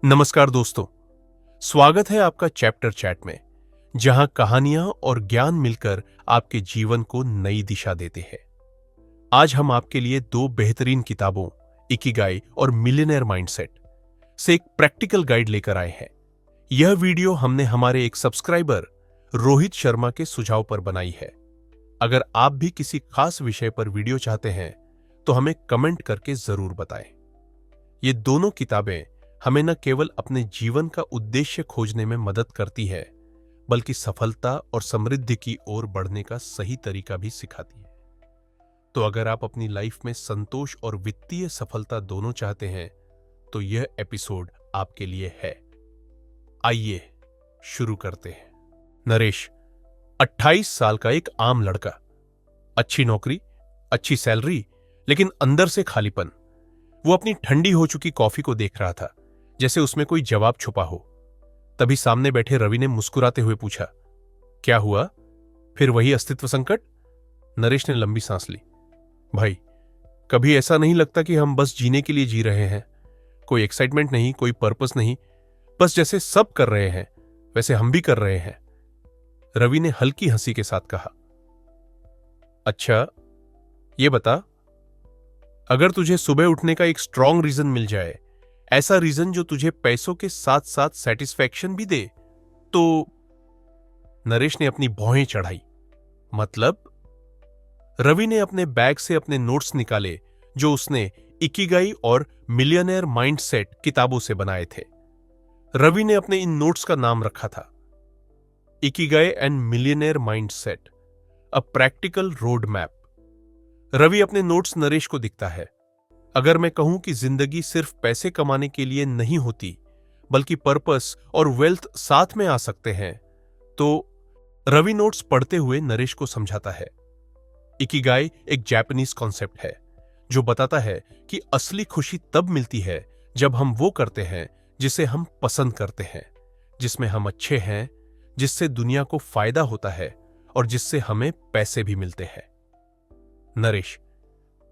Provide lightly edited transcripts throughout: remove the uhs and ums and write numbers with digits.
नमस्कार दोस्तों, स्वागत है आपका चैप्टर चैट में, जहां कहानियां और ज्ञान मिलकर आपके जीवन को नई दिशा देते हैं। आज हम आपके लिए दो बेहतरीन किताबों इकिगाई और मिलियनेयर माइंडसेट से एक प्रैक्टिकल गाइड लेकर आए हैं। यह वीडियो हमने हमारे एक सब्सक्राइबर रोहित शर्मा के सुझाव पर बनाई है। अगर आप भी किसी खास विषय पर वीडियो चाहते हैं तो हमें कमेंट करके जरूर बताएं। ये दोनों किताबें हमें न केवल अपने जीवन का उद्देश्य खोजने में मदद करती है, बल्कि सफलता और समृद्धि की ओर बढ़ने का सही तरीका भी सिखाती है। तो अगर आप अपनी लाइफ में संतोष और वित्तीय सफलता दोनों चाहते हैं तो यह एपिसोड आपके लिए है। आइए शुरू करते हैं। नरेश 28 साल का एक आम लड़का, अच्छी नौकरी, अच्छी सैलरी, लेकिन अंदर से खालीपन। वो अपनी ठंडी हो चुकी कॉफी को देख रहा था, जैसे उसमें कोई जवाब छुपा हो। तभी सामने बैठे रवि ने मुस्कुराते हुए पूछा, क्या हुआ? फिर वही अस्तित्व संकट? नरेश ने लंबी सांस ली। भाई, कभी ऐसा नहीं लगता कि हम बस जीने के लिए जी रहे हैं? कोई एक्साइटमेंट नहीं, कोई पर्पस नहीं, बस जैसे सब कर रहे हैं वैसे हम भी कर रहे हैं। रवि ने हल्की हंसी के साथ कहा, अच्छा ये बता, अगर तुझे सुबह उठने का एक स्ट्रांग रीजन मिल जाए, ऐसा रीजन जो तुझे पैसों के साथ साथ सेटिस्फैक्शन भी दे, तो? नरेश ने अपनी भौहें चढ़ाई। मतलब? रवि ने अपने बैग से अपने नोट्स निकाले जो उसने इकिगाई और मिलियनेयर माइंडसेट किताबों से बनाए थे। रवि ने अपने इन नोट्स का नाम रखा था Ikigai and millionaire mindset, a practical road map. Ravi अपने नोट्स नरेश को दिखता है। अगर मैं कहूं कि जिंदगी सिर्फ पैसे कमाने के लिए नहीं होती, बल्कि पर्पस और वेल्थ साथ में आ सकते हैं, तो रवि नोट्स पढ़ते हुए नरेश को समझाता है। इकिगाई एक जापानीज कॉन्सेप्ट है जो बताता है कि असली खुशी तब मिलती है जब हम वो करते हैं जिसे हम पसंद करते हैं, जिसमें हम अच्छे हैं, जिससे दुनिया को फायदा होता है और जिससे हमें पैसे भी मिलते हैं। नरेश,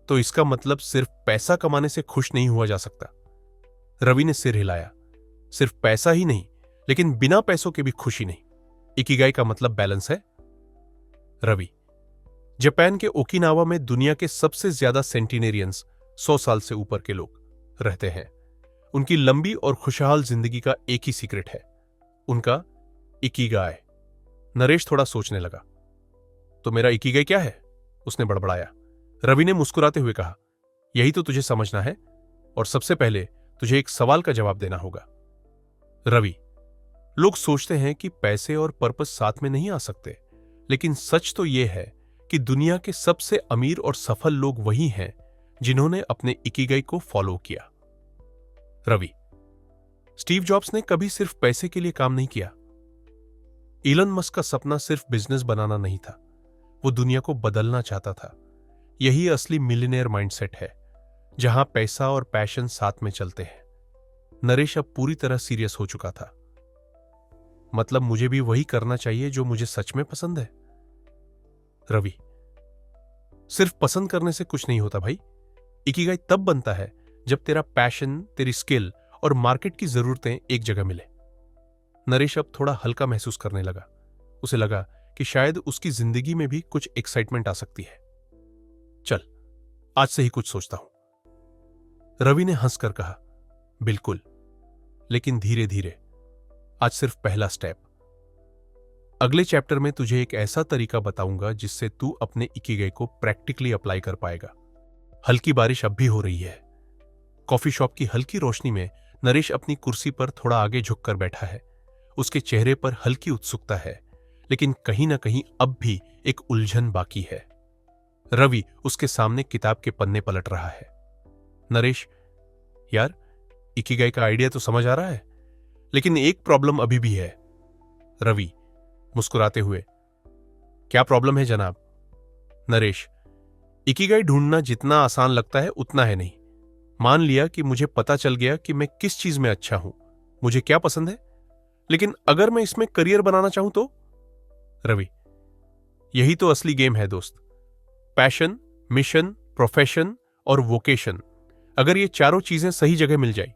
तो इसका मतलब सिर्फ पैसा कमाने से खुश नहीं हुआ जा सकता? रवि ने सिर हिलाया। सिर्फ पैसा ही नहीं, लेकिन बिना पैसों के भी खुशी नहीं। इकिगाई का मतलब बैलेंस है। रवि, जापान के ओकिनावा में दुनिया के सबसे ज्यादा सेंटिनेरियंस 100 साल से ऊपर के लोग रहते हैं। उनकी लंबी और खुशहाल जिंदगी का एक ही सीक्रेट है, उनका इकिगाई। नरेश थोड़ा सोचने लगा। तो मेरा इकिगाई क्या है? उसने बड़बड़ाया। रवि ने मुस्कुराते हुए कहा, यही तो तुझे समझना है, और सबसे पहले तुझे एक सवाल का जवाब देना होगा। रवि, लोग सोचते हैं कि पैसे और पर्पस साथ में नहीं आ सकते, लेकिन सच तो यह है कि दुनिया के सबसे अमीर और सफल लोग वही हैं जिन्होंने अपने इकिगाई को फॉलो किया। रवि, स्टीव जॉब्स ने कभी सिर्फ पैसे के लिए काम नहीं किया। इलन मस्क का सपना सिर्फ बिजनेस बनाना नहीं था, वो दुनिया को बदलना चाहता था। यही असली मिलियनेयर माइंडसेट है, जहां पैसा और पैशन साथ में चलते हैं। नरेश अब पूरी तरह सीरियस हो चुका था। मतलब मुझे भी वही करना चाहिए जो मुझे सच में पसंद है? रवि, सिर्फ पसंद करने से कुछ नहीं होता भाई। इकिगाई तब बनता है जब तेरा पैशन, तेरी स्किल और मार्केट की जरूरतें एक जगह मिले। नरेश अब थोड़ा हल्का महसूस करने लगा। उसे लगा कि शायद उसकी जिंदगी में भी कुछ एक्साइटमेंट आ सकती है। चल, आज से ही कुछ सोचता हूं। रवि ने हंसकर कहा, बिल्कुल, लेकिन धीरे धीरे। आज सिर्फ पहला स्टेप। अगले चैप्टर में तुझे एक ऐसा तरीका बताऊंगा जिससे तू अपने इकिगाई को प्रैक्टिकली अप्लाई कर पाएगा। हल्की बारिश अब भी हो रही है। कॉफी शॉप की हल्की रोशनी में नरेश अपनी कुर्सी पर थोड़ा आगे झुककर बैठा है। उसके चेहरे पर हल्की उत्सुकता है, लेकिन कहीं ना कहीं अब भी एक उलझन बाकी है। रवि उसके सामने किताब के पन्ने पलट रहा है। नरेश, यार, इकिगाई का आइडिया तो समझ आ रहा है, लेकिन एक प्रॉब्लम अभी भी है। रवि मुस्कुराते हुए, क्या प्रॉब्लम है जनाब? नरेश, इकिगाई ढूंढना जितना आसान लगता है उतना है नहीं। मान लिया कि मुझे पता चल गया कि मैं किस चीज में अच्छा हूं, मुझे क्या पसंद है, लेकिन अगर मैं इसमें करियर बनाना चाहूं तो? रवि, यही तो असली गेम है दोस्त। पैशन, मिशन, प्रोफेशन और वोकेशन, अगर ये चारों चीजें सही जगह मिल जाए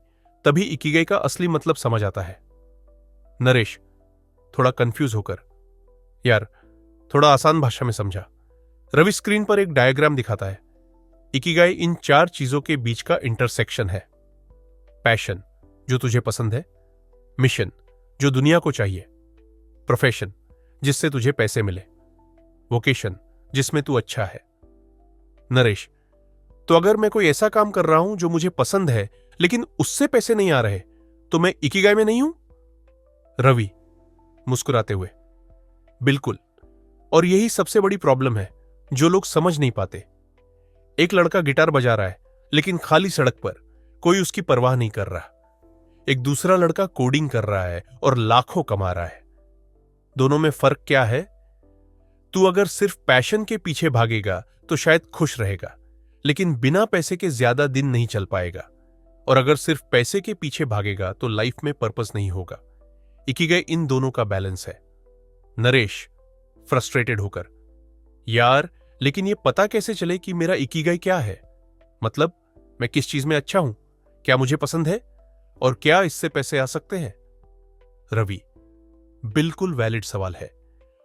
तभी इकिगाई का असली मतलब समझ आता है। नरेश थोड़ा कंफ्यूज होकर, यार थोड़ा आसान भाषा में समझा। रवि स्क्रीन पर एक डायग्राम दिखाता है। इकिगाई इन 4 चीजों के बीच का इंटरसेक्शन है। पैशन, जो तुझे पसंद है। मिशन, जो दुनिया को चाहिए। प्रोफेशन, जिससे तुझे पैसे मिले। वोकेशन, जिसमें तू अच्छा है। नरेश, तो अगर मैं कोई ऐसा काम कर रहा हूं जो मुझे पसंद है लेकिन उससे पैसे नहीं आ रहे, तो मैं इकिगाई में नहीं हूं? रवि मुस्कुराते हुए, बिल्कुल। और यही सबसे बड़ी प्रॉब्लम है जो लोग समझ नहीं पाते। एक लड़का गिटार बजा रहा है लेकिन खाली सड़क पर, कोई उसकी परवाह नहीं कर रहा। एक दूसरा लड़का कोडिंग कर रहा है और लाखों कमा रहा है। दोनों में फर्क क्या है? तू अगर सिर्फ पैशन के पीछे भागेगा तो शायद खुश रहेगा, लेकिन बिना पैसे के ज्यादा दिन नहीं चल पाएगा। और अगर सिर्फ पैसे के पीछे भागेगा तो लाइफ में पर्पस नहीं होगा। इकिगाई इन दोनों का बैलेंस है। नरेश फ्रस्ट्रेटेड होकर, यार लेकिन ये पता कैसे चले कि मेरा इकिगाई क्या है? मतलब मैं किस चीज में अच्छा हूं, क्या मुझे पसंद है, और क्या इससे पैसे आ सकते हैं? रवि, बिल्कुल वैलिड सवाल है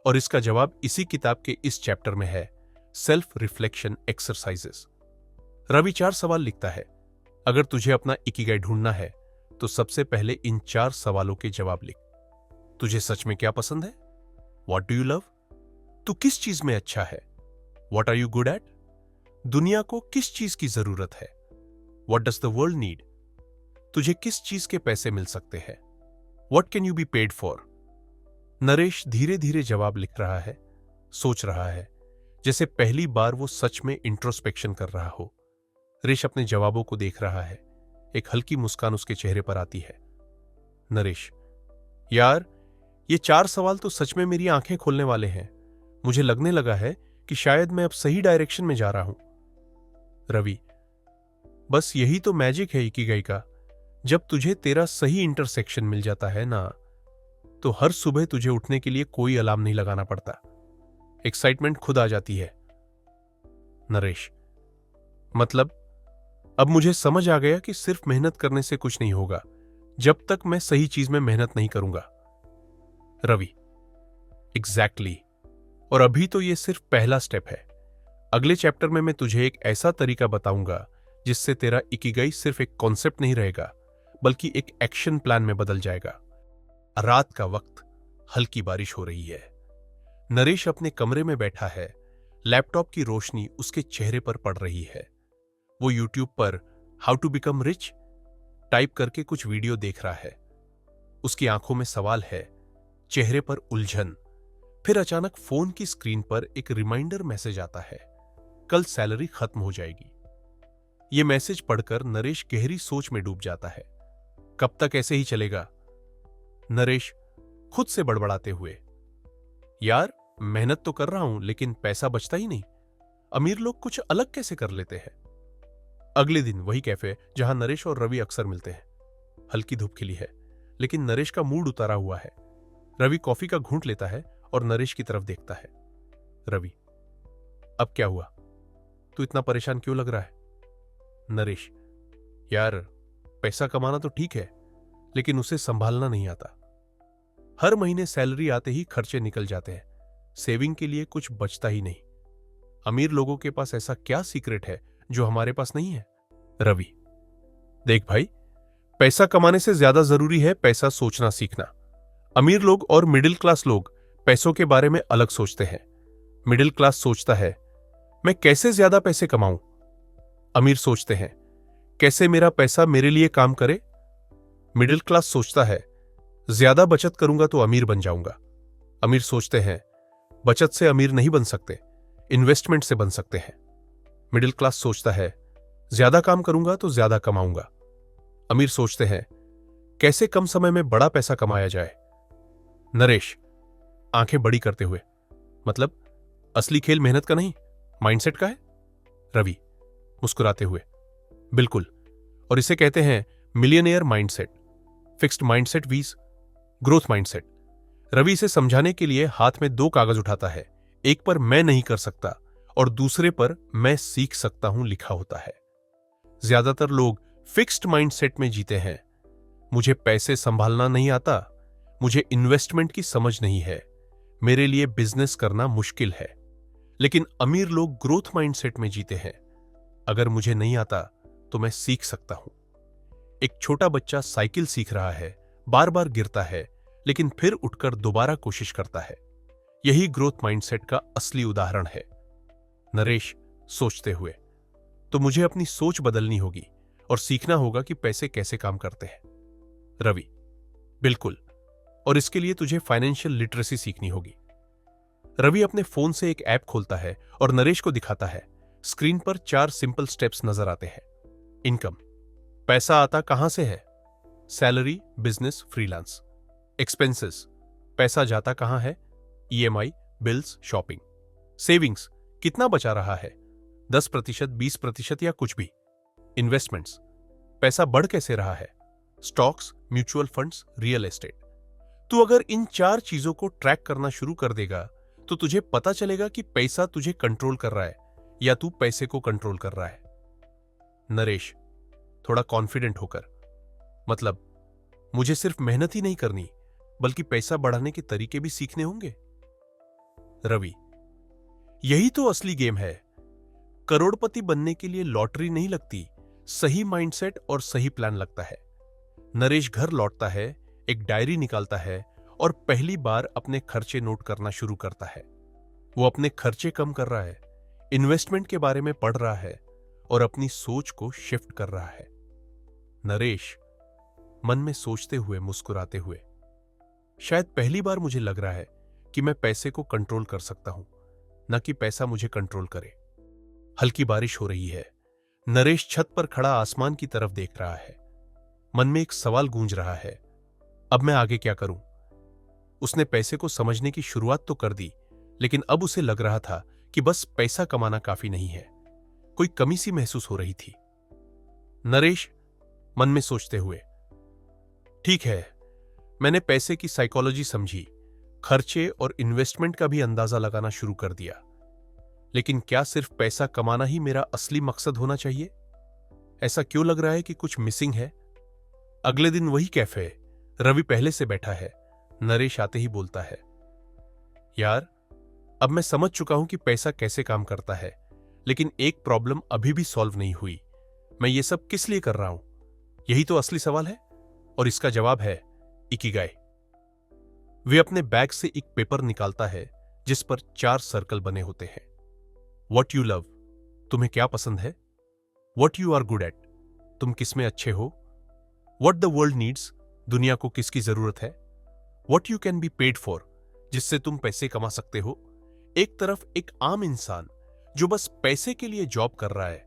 और इसका जवाब इसी किताब के इस चैप्टर में है, सेल्फ रिफ्लेक्शन एक्सरसाइजेस। रवि 4 सवाल लिखता है। अगर तुझे अपना इकिगाई ढूंढना है तो सबसे पहले इन 4 सवालों के जवाब लिख। तुझे सच में क्या पसंद है? What do you love? तू किस चीज में अच्छा है? What are you good at? दुनिया को किस चीज की जरूरत है? What does the world need? तुझे किस चीज के पैसे मिल सकते हैं? What can you be paid for? Naresh धीरे धीरे जवाब लिख रहा है, सोच रहा है, जैसे पहली बार वो सच में इंट्रोस्पेक्शन कर रहा हो। नरेश अपने जवाबों को देख रहा है। एक हल्की मुस्कान उसके चेहरे पर आती है। नरेश, यार ये 4 सवाल तो सच में मेरी आंखें खोलने वाले हैं। मुझे लगने लगा है कि शायद मैं अब सही डायरेक्शन में जा रहा हूं। रवि, बस यही तो मैजिक है इकिगाई का। जब तुझे तेरा सही इंटरसेक्शन मिल जाता है ना, तो हर सुबह तुझे उठने के लिए कोई अलार्म नहीं लगाना पड़ता। एक्साइटमेंट खुद आ जाती है। नरेश, मतलब अब मुझे समझ आ गया कि सिर्फ मेहनत करने से कुछ नहीं होगा जब तक मैं सही चीज में मेहनत नहीं करूंगा। रवि, एग्जैक्टली। और अभी तो ये सिर्फ पहला स्टेप है। अगले चैप्टर में मैं तुझे एक ऐसा तरीका बताऊंगा जिससे तेरा इकिगाई सिर्फ एक कॉन्सेप्ट नहीं रहेगा, बल्कि एक एक्शन प्लान में बदल जाएगा। रात का वक्त, हल्की बारिश हो रही है। नरेश अपने कमरे में बैठा है। लैपटॉप की रोशनी उसके चेहरे पर पड़ रही है। वो यूट्यूब पर how to become rich type करके कुछ वीडियो देख रहा है। उसकी आंखों में सवाल है, चेहरे पर उलझन। फिर अचानक फोन की स्क्रीन पर एक रिमाइंडर मैसेज आता है, कल सैलरी खत्म हो जाएगी। यह मैसेज पढ़कर नरेश गहरी सोच में डूब जाता है। कब तक ऐसे ही चलेगा? नरेश खुद से बड़बड़ाते हुए, यार मेहनत तो कर रहा हूं लेकिन पैसा बचता ही नहीं। अमीर लोग कुछ अलग कैसे कर लेते हैं। अगले दिन वही कैफे जहां नरेश और रवि अक्सर मिलते हैं। हल्की धूप खिली है लेकिन नरेश का मूड उतारा हुआ है। रवि कॉफी का घूंट लेता है और नरेश की तरफ देखता है। रवि, अब क्या हुआ? तू इतना परेशान क्यों लग रहा है? नरेश, यार पैसा कमाना तो ठीक है लेकिन उसे संभालना नहीं आता। हर महीने सैलरी आते ही खर्चे निकल जाते हैं, सेविंग के लिए कुछ बचता ही नहीं। अमीर लोगों के पास ऐसा क्या सीक्रेट है जो हमारे पास नहीं है? रवि, देख भाई, पैसा कमाने से ज्यादा जरूरी है पैसा सोचना सीखना। अमीर लोग और मिडिल क्लास लोग पैसों के बारे में अलग सोचते हैं। मिडिल क्लास सोचता है मैं कैसे ज्यादा पैसे कमाऊं। अमीर सोचते हैं कैसे मेरा पैसा मेरे लिए काम करे। मिडिल क्लास सोचता है ज्यादा बचत करूंगा तो अमीर बन जाऊंगा। अमीर सोचते हैं बचत से अमीर नहीं बन सकते, इन्वेस्टमेंट से बन सकते हैं। मिडिल क्लास सोचता है ज्यादा काम करूंगा तो ज्यादा कमाऊंगा। अमीर सोचते हैं कैसे कम समय में बड़ा पैसा कमाया जाए। नरेश आंखें बड़ी करते हुए, मतलब असली खेल मेहनत का नहीं, माइंडसेट का है। रवि मुस्कुराते हुए, बिल्कुल, और इसे कहते हैं मिलियनेयर माइंडसेट, फिक्स्ड माइंडसेट वीज ग्रोथ माइंडसेट। रवि इसे समझाने के लिए हाथ में 2 कागज उठाता है। एक पर मैं नहीं कर सकता और दूसरे पर मैं सीख सकता हूं लिखा होता है। ज्यादातर लोग फिक्स्ड माइंडसेट में जीते हैं, मुझे पैसे संभालना नहीं आता, मुझे इन्वेस्टमेंट की समझ नहीं है, मेरे लिए बिजनेस करना मुश्किल है। लेकिन अमीर लोग ग्रोथ माइंडसेट में जीते हैं। अगर मुझे नहीं आता तो मैं सीख सकता हूं। एक छोटा बच्चा साइकिल सीख रहा है, बार बार गिरता है, लेकिन फिर उठकर दोबारा कोशिश करता है। यही ग्रोथ माइंडसेट का असली उदाहरण है। नरेश सोचते हुए, तो मुझे अपनी सोच बदलनी होगी और सीखना होगा कि पैसे कैसे काम करते हैं। रवि, बिल्कुल, और इसके लिए तुझे फाइनेंशियल लिटरेसी सीखनी होगी। रवि अपने फोन से एक ऐप खोलता है और नरेश को दिखाता है। स्क्रीन पर 4 सिंपल स्टेप्स नजर आते हैं। इनकम, पैसा आता कहां से है? Salary, business, freelance. एक्सपेंसेस, पैसा जाता कहां है? EMI, bills, shopping. सेविंग्स, कितना बचा रहा है? 10%, 20% या कुछ भी। इन्वेस्टमेंट्स, पैसा बढ़ कैसे रहा है? Stocks, mutual funds, real estate. तू अगर इन 4 चीजों को ट्रैक करना शुरू कर देगा तो तुझे पता चलेगा कि पैसा तुझे कंट्रोल कर रहा है या तू पैसे को कंट्रोल कर रहा है। नरेश, थोड़ा कॉन्फिडेंट होकर, मतलब मुझे सिर्फ मेहनत ही नहीं करनी बल्कि पैसा बढ़ाने के तरीके भी सीखने होंगे। रवि, यही तो असली गेम है। करोड़पति बनने के लिए लॉटरी नहीं लगती, सही माइंडसेट और सही प्लान लगता है। नरेश घर लौटता है, एक डायरी निकालता है और पहली बार अपने खर्चे नोट करना शुरू करता है। वो अपने खर्चे कम कर रहा है, इन्वेस्टमेंट के बारे में पढ़ रहा है और अपनी सोच को शिफ्ट कर रहा है। नरेश मन में सोचते हुए, मुस्कुराते हुए, शायद पहली बार मुझे लग रहा है कि मैं पैसे को कंट्रोल कर सकता हूं, न कि पैसा मुझे कंट्रोल करे। हल्की बारिश हो रही है। नरेश छत पर खड़ा आसमान की तरफ देख रहा है। मन में एक सवाल गूंज रहा है, अब मैं आगे क्या करूं? उसने पैसे को समझने की शुरुआत तो कर दी, लेकिन अब उसे लग रहा था कि बस पैसा कमाना काफी नहीं है। कोई कमी सी महसूस हो रही थी। नरेश मन में सोचते हुए, ठीक है, मैंने पैसे की साइकोलॉजी समझी, खर्चे और इन्वेस्टमेंट का भी अंदाजा लगाना शुरू कर दिया। लेकिन क्या सिर्फ पैसा कमाना ही मेरा असली मकसद होना चाहिए? ऐसा क्यों लग रहा है कि कुछ मिसिंग है? अगले दिन वही कैफे, रवि पहले से बैठा है। नरेश आते ही बोलता है, यार, अब मैं समझ चुका हूं कि पैसा कैसे काम करता है, लेकिन एक प्रॉब्लम अभी भी सॉल्व नहीं हुई। मैं ये सब किस लिए कर रहा हूं? यही तो असली सवाल है, और इसका जवाब है इकिगाई। वे अपने बैग से एक पेपर निकालता है जिस पर 4 सर्कल बने होते हैं। व्हाट यू लव, तुम्हें क्या पसंद है? What you are good at, तुम किसमें अच्छे हो? व्हाट द वर्ल्ड नीड्स, दुनिया को किसकी जरूरत है? What you can be paid for, जिससे तुम पैसे कमा सकते हो। एक तरफ एक आम इंसान जो बस पैसे के लिए जॉब कर रहा है,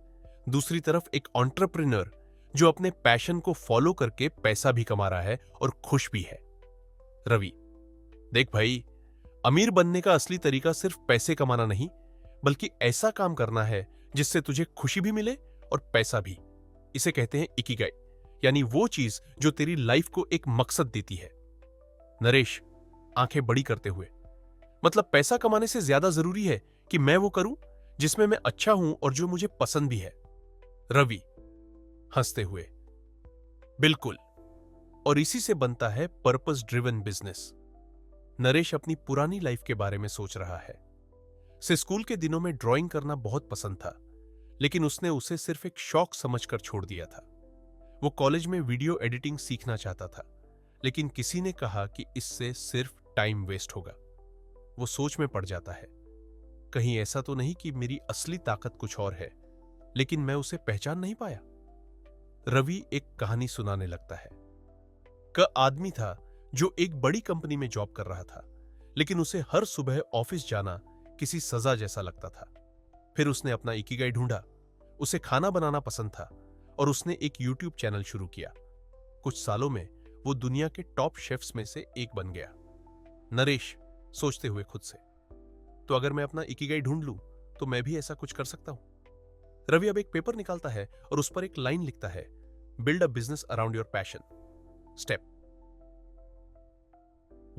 दूसरी तरफ एक एंटरप्रेन्योर जो अपने पैशन को फॉलो करके पैसा भी कमा रहा है और खुश भी है। रवि, देख भाई, अमीर बनने का असली तरीका सिर्फ पैसे कमाना नहीं, बल्कि ऐसा काम करना है जिससे तुझे खुशी भी मिले और पैसा भी। इसे कहते हैं इकिगाई, यानी वो चीज जो तेरी लाइफ को एक मकसद देती है। नरेश आंखें बड़ी करते हुए, मतलब पैसा कमाने से ज्यादा जरूरी है कि मैं वो करूं जिसमें मैं अच्छा हूं और जो मुझे पसंद भी है। रवि हंसते हुए, बिल्कुल, और इसी से बनता है पर्पस ड्रिवन बिजनेस। नरेश अपनी पुरानी लाइफ के बारे में सोच रहा है। से स्कूल के दिनों में ड्राइंग करना बहुत पसंद था, लेकिन उसने उसे सिर्फ एक शौक समझकर छोड़ दिया था। वो कॉलेज में वीडियो एडिटिंग सीखना चाहता था, लेकिन किसी ने कहा कि इससे सिर्फ टाइम वेस्ट होगा। वो सोच में पड़ जाता है, कहीं ऐसा तो नहीं कि मेरी असली ताकत कुछ और है, लेकिन मैं उसे पहचान नहीं पाया। रवि एक कहानी सुनाने लगता है। आदमी था जो एक बड़ी कंपनी में जॉब कर रहा था, लेकिन उसे हर सुबह ऑफिस जाना किसी सजा जैसा लगता था। फिर उसने अपना इकिगाई ढूंढा। उसे खाना बनाना पसंद था और उसने एक यूट्यूब चैनल शुरू किया। कुछ सालों में वो दुनिया के टॉप शेफ्स में से एक बन गया। नरेश सोचते हुए खुद से, तो अगर मैं अपना इकिगाई ढूंढ लूं तो मैं भी ऐसा कुछ कर सकता हूं। रवि अब एक पेपर निकालता है और उस पर एक लाइन लिखता है, build a business around your passion. Step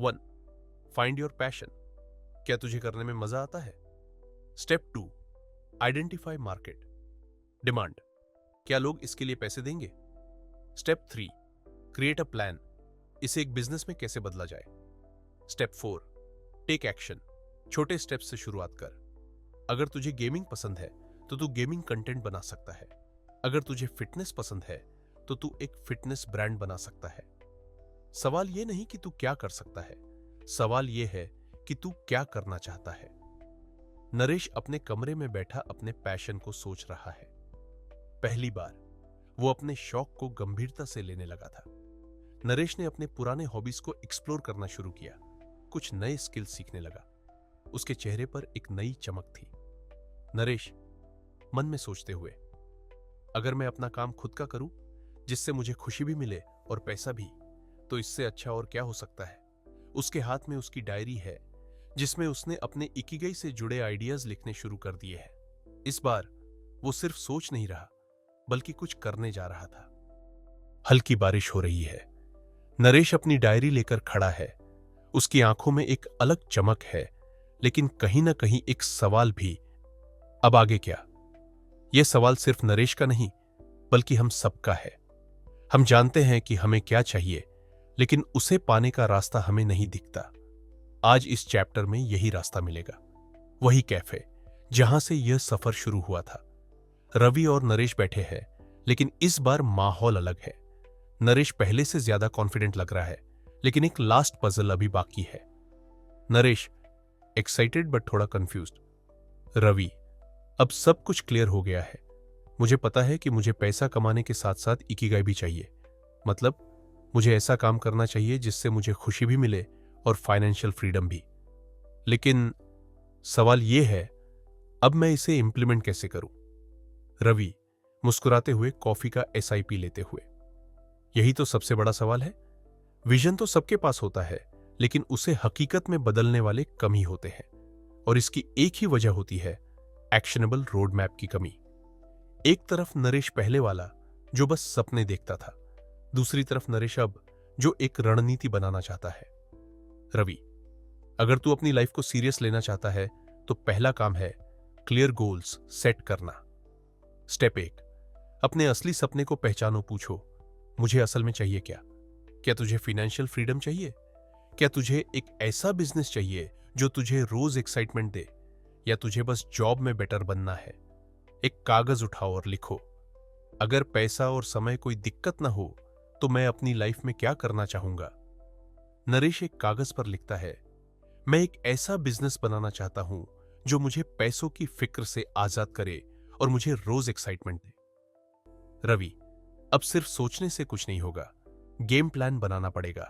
1, find your passion, क्या तुझे करने में मजा आता है? स्टेप 2, आइडेंटिफाई मार्केट, डिमांड, क्या लोग इसके लिए पैसे देंगे? स्टेप 3, क्रिएट अ प्लान, इसे एक बिजनेस में कैसे बदला जाए। स्टेप 4, टेक एक्शन, छोटे स्टेप्स से शुरुआत कर। अगर तुझे गेमिंग पसंद है तो तू गेमिंग कंटेंट बना सकता है। अगर तुझे फिटनेस पसंद है तो तू एक फिटनेस ब्रांड बना सकता है। सवाल यह नहीं कि तू क्या कर सकता है, सवाल यह है कि तू क्या करना चाहता है। नरेश अपने कमरे में बैठा अपने पैशन को सोच रहा है। पहली बार वो अपने शौक को गंभीरता से लेने लगा था। नरेश ने अपने पुराने हॉबीज को एक्सप्लोर करना शुरू किया, कुछ नए स्किल सीखने लगा। उसके चेहरे पर एक नई चमक थी। नरेश मन में सोचते हुए, अगर मैं अपना काम खुद का करूं जिससे मुझे खुशी भी मिले और पैसा भी, तो इससे अच्छा और क्या हो सकता है। उसके हाथ में उसकी डायरी है जिसमें उसने अपने इकिगाई से जुड़े आइडियाज लिखने शुरू कर दिए हैं। इस बार वो सिर्फ सोच नहीं रहा बल्कि कुछ करने जा रहा था। हल्की बारिश हो रही है। नरेश अपनी डायरी लेकर खड़ा है। उसकी आंखों में एक अलग चमक है, लेकिन कहीं ना कहीं एक सवाल भी। अब आगे क्या? यह सवाल सिर्फ नरेश का नहीं बल्कि हम सबका है। हम जानते हैं कि हमें क्या चाहिए, लेकिन उसे पाने का रास्ता हमें नहीं दिखता। आज इस चैप्टर में यही रास्ता मिलेगा, वही कैफे जहां से यह सफर शुरू हुआ था। रवि और नरेश बैठे हैं, लेकिन इस बार माहौल अलग है। नरेश पहले से ज्यादा कॉन्फिडेंट लग रहा है, लेकिन एक लास्ट पजल अभी बाकी है। नरेश एक्साइटेड बट थोड़ा कंफ्यूज्ड। रवि, अब सब कुछ क्लियर हो गया है। मुझे पता है कि मुझे पैसा कमाने के साथ साथ इकिगाई भी चाहिए। मतलब मुझे ऐसा काम करना चाहिए जिससे मुझे खुशी भी मिले और फाइनेंशियल फ्रीडम भी। लेकिन सवाल यह है, अब मैं इसे इंप्लीमेंट कैसे करूं? रवि मुस्कुराते हुए कॉफी का एसआईपी लेते हुए, यही तो सबसे बड़ा सवाल है। विजन तो सबके पास होता है, लेकिन उसे हकीकत में बदलने वाले कम ही होते हैं। और इसकी एक ही वजह होती है, एक्शनेबल रोड मैप की कमी। एक तरफ नरेश पहले वाला जो बस सपने देखता था, दूसरी तरफ नरेश अब जो एक रणनीति बनाना चाहता है। रवि, अगर तू अपनी लाइफ को सीरियस लेना चाहता है तो पहला काम है क्लियर गोल्स सेट करना। स्टेप 1, अपने असली सपने को पहचानो। पूछो, मुझे असल में चाहिए क्या? क्या तुझे फाइनेंशियल फ्रीडम चाहिए? क्या तुझे एक ऐसा बिजनेस चाहिए जो तुझे रोज एक्साइटमेंट दे, या तुझे बस जॉब में बेटर बनना है? एक कागज उठाओ और लिखो, अगर पैसा और समय कोई दिक्कत ना हो तो मैं अपनी लाइफ में क्या करना चाहूंगा। नरेश एक कागज पर लिखता है, मैं एक ऐसा बिजनेस बनाना चाहता हूं जो मुझे पैसों की फिक्र से आजाद करे और मुझे रोज एक्साइटमेंट दे। रवि, अब सिर्फ सोचने से कुछ नहीं होगा, गेम प्लान बनाना पड़ेगा।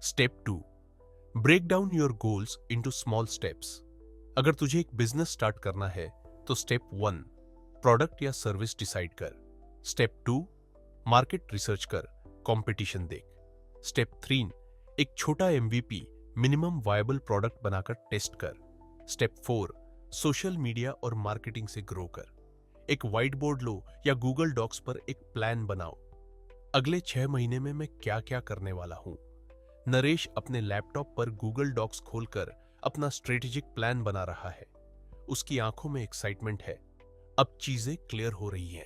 Step 2, break down your goals into small steps. अगर तुझे एक बिजनेस स्टार्ट करना है तो स्टेप 1, प्रोडक्ट या सर्विस डिसाइड कर। स्टेप 2, मार्केट रिसर्च कर, कंपटीशन देख। स्टेप 3, एक छोटा एमवीपी मिनिमम वायबल प्रोडक्ट बनाकर टेस्ट कर। स्टेप 4, सोशल मीडिया और मार्केटिंग से ग्रो कर। एक व्हाइट बोर्ड लो या गूगल डॉक्स पर एक प्लान बनाओ, अगले 6 महीने में मैं क्या क्या करने वाला हूं। नरेश अपने लैपटॉप पर गूगल डॉक्स खोलकर अपना स्ट्रेटेजिक प्लान बना रहा है। उसकी आंखों में एक्साइटमेंट है, अब चीजें क्लियर हो रही हैं।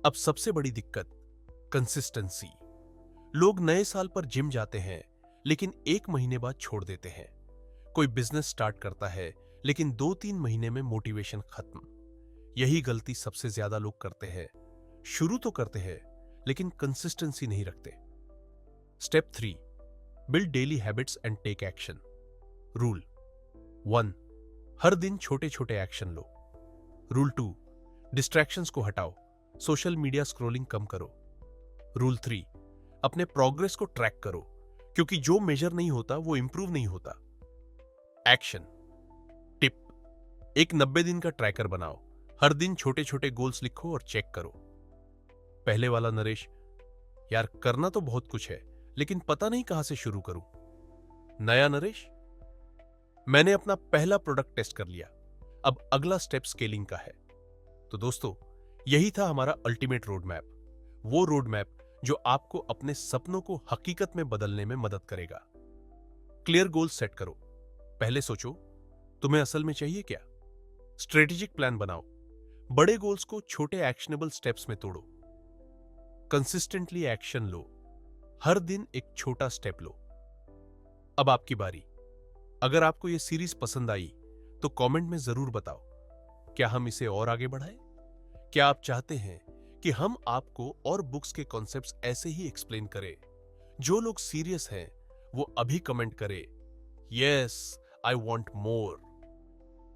अब सबसे बड़ी दिक्कत, कंसिस्टेंसी। लोग नए साल पर जिम जाते हैं लेकिन 1 महीने बाद छोड़ देते हैं। कोई बिजनेस स्टार्ट करता है लेकिन 2-3 महीने में मोटिवेशन खत्म। यही गलती सबसे ज्यादा लोग करते हैं। शुरू तो करते हैं लेकिन कंसिस्टेंसी नहीं रखते। Step 3, build daily habits and take action. Rule 1, हर दिन छोटे छोटे एक्शन लो। रूल 2, डिस्ट्रैक्शंस को हटाओ, सोशल मीडिया स्क्रॉलिंग कम करो। रूल 3, अपने प्रोग्रेस को ट्रैक करो, क्योंकि जो मेजर नहीं होता वो इंप्रूव नहीं होता। एक्शन टिप, एक 90 दिन का ट्रैकर बनाओ। हर दिन छोटे छोटे गोल्स लिखो और चेक करो। पहले वाला नरेश, यार करना तो बहुत कुछ है लेकिन पता नहीं कहां से शुरू करूं। नया नरेश, मैंने अपना पहला प्रोडक्ट टेस्ट कर लिया, अब अगला स्टेप स्केलिंग का है। तो दोस्तों, यही था हमारा अल्टीमेट रोड मैप, वो रोड मैप जो आपको अपने सपनों को हकीकत में बदलने में मदद करेगा। क्लियर गोल सेट करो। पहले सोचो, तुम्हें असल में चाहिए क्या? स्ट्रेटेजिक प्लान बनाओ, बड़े गोल्स को छोटे एक्शनेबल स्टेप्स में तोड़ो। कंसिस्टेंटली एक्शन लो, हर दिन एक छोटा स्टेप लो। अब आपकी बारी। अगर आपको यह सीरीज पसंद आई तो कमेंट में जरूर बताओ, क्या हम इसे और आगे बढ़ाएं? क्या आप चाहते हैं कि हम आपको और बुक्स के कॉन्सेप्ट्स ऐसे ही एक्सप्लेन करें? जो लोग सीरियस हैं वो अभी कमेंट करें, यस आई वांट मोर।